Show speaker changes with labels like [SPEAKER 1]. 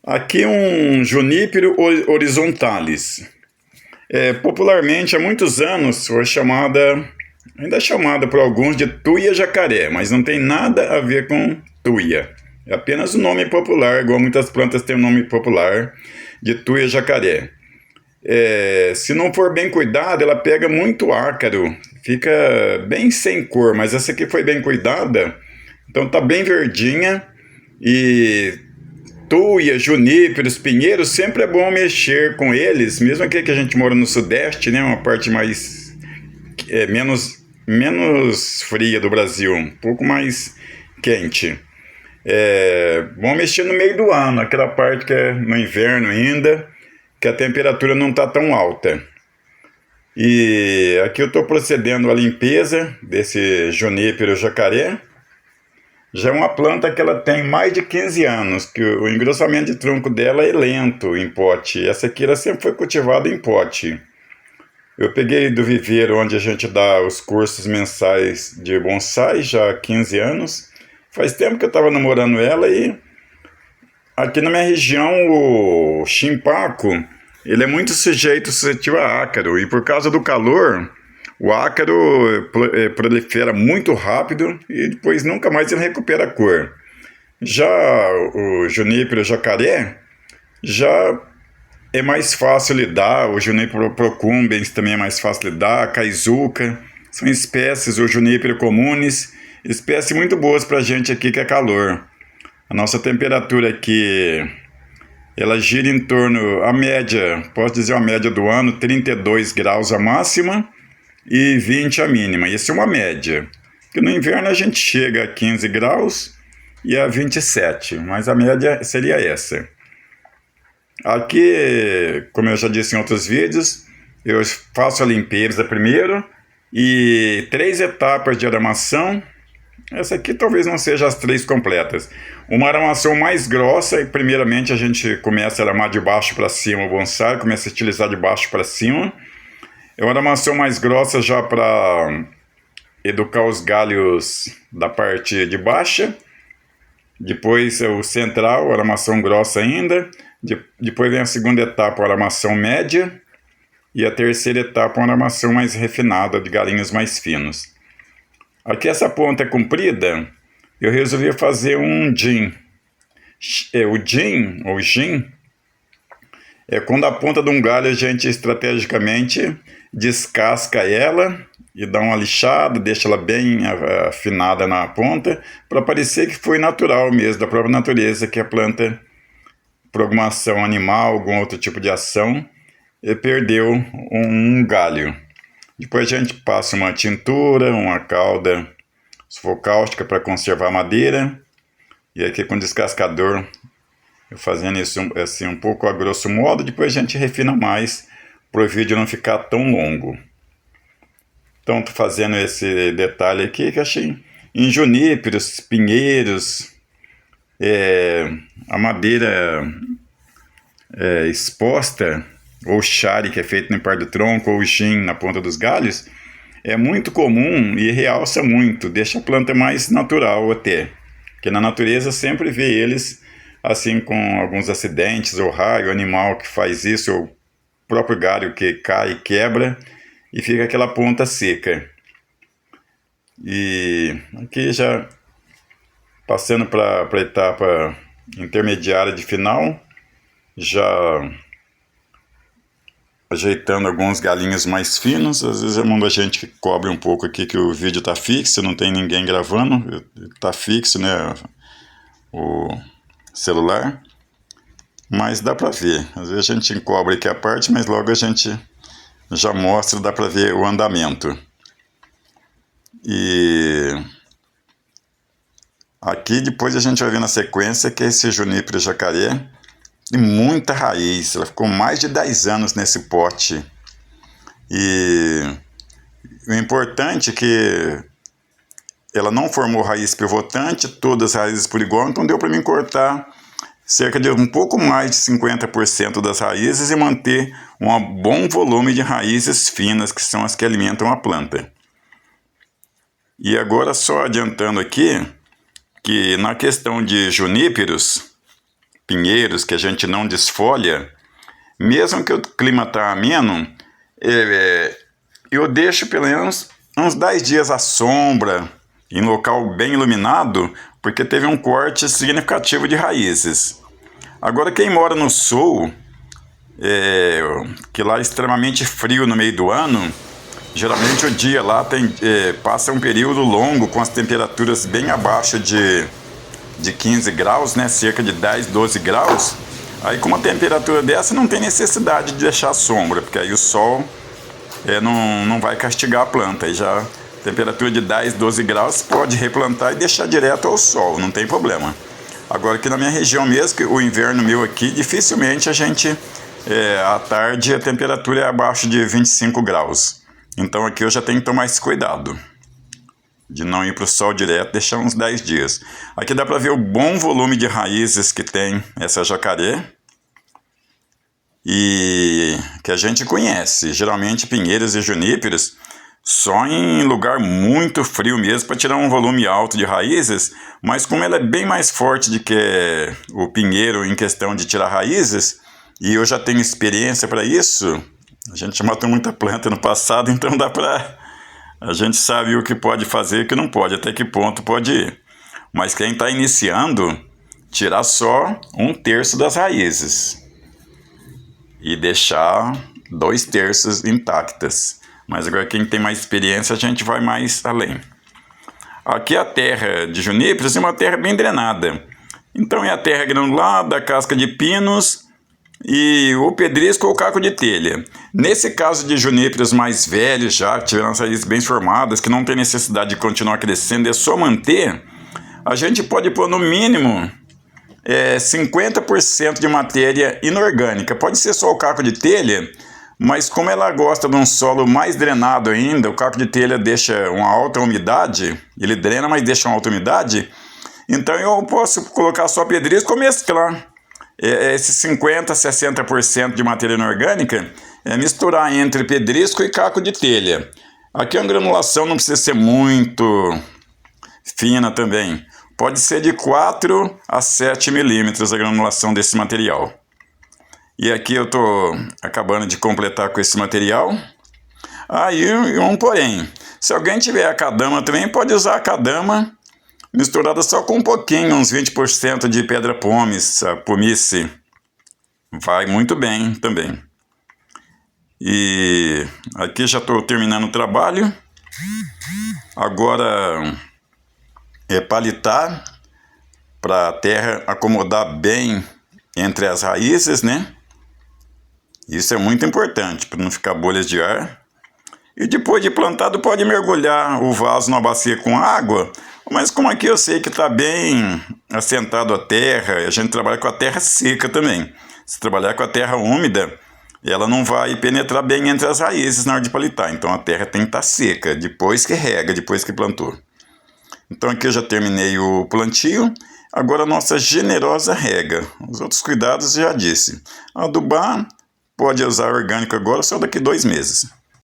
[SPEAKER 1] Aqui um Junípero horizontalis. Popularmente há muitos anos foi chamada, ainda é chamada por alguns de tuia jacaré, mas não tem nada a ver com tuia. É apenas o nome popular, igual muitas plantas têm o nome popular de tuia jacaré. Se não for bem cuidada, ela pega muito ácaro, fica bem sem cor, mas essa aqui foi bem cuidada, então tá bem verdinha. E tuia, juníperos, pinheiros, sempre é bom mexer com eles, mesmo aqui que a gente mora no sudeste, né, uma parte mais menos fria do Brasil, um pouco mais quente. Bom mexer no meio do ano, aquela parte que é no inverno ainda, que a temperatura não está tão alta. E aqui eu estou procedendo à limpeza desse junípero jacaré. Já é uma planta que ela tem mais de 15 anos, que o engrossamento de tronco dela é lento em pote. Essa aqui ela sempre foi cultivada em pote. Eu peguei do viveiro onde a gente dá os cursos mensais de bonsai já há 15 anos. Faz tempo que eu estava namorando ela e aqui na minha região o chimpaco ele é muito suscetível a ácaro, e por causa do calor o ácaro prolifera muito rápido e depois nunca mais ele recupera a cor. Já o junípero jacaré já é mais fácil lidar, o junípero procumbens também é mais fácil lidar, a caizuca, são espécies, o junípero comunes, espécies muito boas para a gente aqui que é calor. A nossa temperatura aqui, ela gira em torno, a média, posso dizer a média do ano, 32 graus a máxima e 20 a mínima. Isso é uma média. Porque no inverno a gente chega a 15 graus e a 27, mas a média seria essa. Aqui, como eu já disse em outros vídeos, eu faço a limpeza primeiro e 3 etapas de aramação. Essa aqui talvez não seja as 3 completas. Uma aramação mais grossa, e primeiramente a gente começa a aramar de baixo para cima o bonsai, começa a estilizar de baixo para cima. É uma aramação mais grossa já para educar os galhos da parte de baixa. Depois é o central, a aramação grossa ainda. Depois vem a segunda etapa, a aramação média. E a terceira etapa, uma aramação mais refinada, de galinhos mais finos. Aqui essa ponta é comprida, eu resolvi fazer um jin. O jin, ou jin, é quando a ponta de um galho a gente estrategicamente descasca ela e dá uma lixada, deixa ela bem afinada na ponta, para parecer que foi natural mesmo, da própria natureza, que a planta, por alguma ação animal, algum outro tipo de ação, perdeu um galho. Depois a gente passa uma tintura, uma calda sulfocáustica para conservar a madeira. E aqui com descascador, eu fazendo isso assim um pouco a grosso modo. Depois a gente refina mais para o vídeo não ficar tão longo. Então estou fazendo esse detalhe aqui que achei em juníperos, pinheiros, a madeira exposta, ou shari, que é feito no par do tronco, ou jin na ponta dos galhos, é muito comum e realça muito, deixa a planta mais natural até. Porque na natureza sempre vê eles assim com alguns acidentes, ou raio, animal que faz isso, ou o próprio galho que cai e quebra, e fica aquela ponta seca. E aqui já passando para a etapa intermediária de final, já ajeitando alguns galinhos mais finos. Às vezes é muita gente que cobre um pouco aqui que o vídeo está fixo, não tem ninguém gravando, está fixo, né, o celular, mas dá para ver. Às vezes a gente encobre aqui a parte, mas logo a gente já mostra, dá para ver o andamento. E aqui depois a gente vai ver na sequência que esse junípero jacaré e muita raiz, ela ficou mais de 10 anos nesse pote. E o importante é que ela não formou raiz pivotante, todas as raízes por igual, então deu para mim cortar cerca de um pouco mais de 50% das raízes e manter um bom volume de raízes finas, que são as que alimentam a planta. E agora só adiantando aqui, que na questão de juníperos, pinheiros que a gente não desfolha, mesmo que o clima está ameno, eu deixo pelo menos uns 10 dias à sombra, em local bem iluminado, porque teve um corte significativo de raízes. Agora, quem mora no sul, que lá é extremamente frio no meio do ano, geralmente o dia lá passa um período longo com as temperaturas bem abaixo de 15 graus, né? Cerca de 10, 12 graus. Aí com uma temperatura dessa não tem necessidade de deixar sombra, porque aí o sol não vai castigar a planta. Aí já temperatura de 10, 12 graus pode replantar e deixar direto ao sol, não tem problema. Agora aqui na minha região mesmo, o inverno meu aqui, dificilmente a gente, à tarde a temperatura é abaixo de 25 graus. Então aqui eu já tenho que tomar esse cuidado de não ir para o sol direto, deixar uns 10 dias. Aqui dá para ver o bom volume de raízes que tem essa jacaré e que a gente conhece. Geralmente pinheiros e juníperos só em lugar muito frio mesmo para tirar um volume alto de raízes, mas como ela é bem mais forte do que o pinheiro em questão de tirar raízes, e eu já tenho experiência para isso, a gente matou muita planta no passado, então dá para... A gente sabe o que pode fazer e o que não pode, até que ponto pode ir. Mas quem está iniciando, tirar só 1/3 das raízes e deixar 2/3 intactas. Mas agora quem tem mais experiência, a gente vai mais além. Aqui a terra de juníperos é uma terra bem drenada. Então é a terra granulada, a casca de pinos e o pedrisco ou caco de telha. Nesse caso de juníperos mais velhos já, que tiveram as raízes bem formadas, que não tem necessidade de continuar crescendo, é só manter, a gente pode pôr no mínimo 50% de matéria inorgânica. Pode ser só o caco de telha, mas como ela gosta de um solo mais drenado ainda, o caco de telha deixa uma alta umidade, ele drena, mas deixa uma alta umidade, então eu posso colocar só pedrisco ou mesclar. Esses 50%, 60% de matéria inorgânica misturar entre pedrisco e caco de telha. Aqui a granulação não precisa ser muito fina também. Pode ser de 4 a 7 milímetros a granulação desse material. E aqui eu estou acabando de completar com esse material. Aí um porém, se alguém tiver a cadama também, pode usar a cadama misturada só com um pouquinho, uns 20% de pedra pómez, a pomice. Vai muito bem também. E aqui já estou terminando o trabalho. Agora é palitar para a terra acomodar bem entre as raízes, né? Isso é muito importante para não ficar bolhas de ar. E depois de plantado pode mergulhar o vaso na bacia com água, mas como aqui eu sei que está bem assentado a terra, a gente trabalha com a terra seca também. Se trabalhar com a terra úmida, ela não vai penetrar bem entre as raízes na hora de palitar. Então a terra tem que estar seca, depois que rega, depois que plantou. Então aqui eu já terminei o plantio. Agora a nossa generosa rega. Os outros cuidados já disse. Adubar, pode usar orgânico agora, só daqui 2 meses.